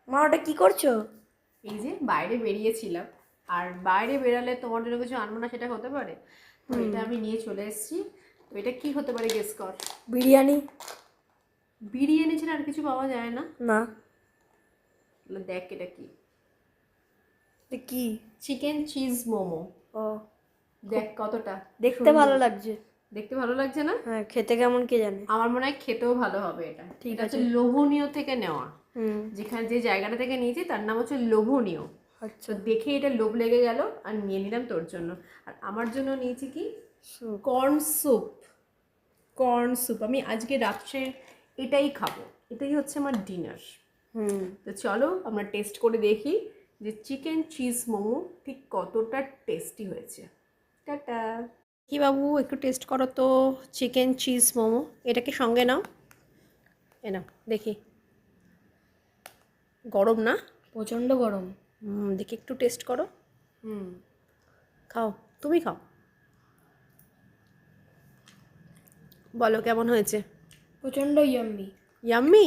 মা ওটা কি করছো? এই যে বাইরে বেরিয়েছিলাম, আর বাইরে বেরালে তোমার জন্য কিছু আনবো না সেটা হতে পারে? তো এটা আমি নিয়ে চলে এসেছি। তো এটা কি হতে পারে, গেস কর। বিরিয়ানি। বিরিয়ানি ছাড়া আর কিছু পাওয়া যায় না? না। তাহলে দেখ এটা কি। এটা কি? Chicken cheese momo. ও, দেখ কতটা দেখতে সুন্দর। ভালো লাগছে। দেখতে ভালো লাগছে না? হ্যাঁ, খেতে কেমন কে জানে। আমার মনে হয় খেতেও ভালো হবে এটা। ঠিক এটা হচ্ছে আছে। লোভনীয় থেকে নেওয়া। হুম। যেখানে যে জায়গাটা থেকে নিয়েছি তার নাম হচ্ছে লোভনীয়। তো আচ্ছা। দেখে এটা লোভ লেগে গেল আর নিয়ে নিলাম তোর জন্য। আর আমার জন্য নিয়েছি কি, soup. Corn soup. Corn soup আমি আজকে রাত্রে এটাই খাবো, এটাই হচ্ছে আমার ডিনার। হুম। তো চলো আমরা টেস্ট করে দেখি যে চিকেন চিজ মোমো ঠিক কতটা টেস্টি হয়েছে। টাটা। কি বাবু, একটু টেস্ট করো তো চিকেন চিজ মোমো। এটাকে সঙ্গে নাও, এ নাও দেখি। গরম না? প্রচণ্ড গরম। দেখি একটু টেস্ট করো। হুম। খাও, তুমি খাও, বলো কেমন হয়েছে। প্রচণ্ড ইয়াম্মি। ইয়াম্মি?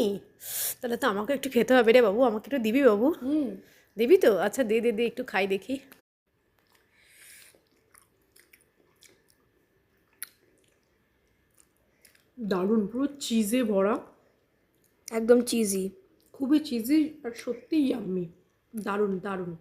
তাহলে তো আমাকে একটু খেতে হবে রে বাবু, আমাকে একটু দিবি বাবু? হুম। দিবি তো? আচ্ছা দে দে দে, একটু খাই দেখি। দারুণ, পুরো চিজে ভরা, একদম চিজি। খুবই চিজি আর সত্যিই ইয়াম্মি। দারুণ দারুণ।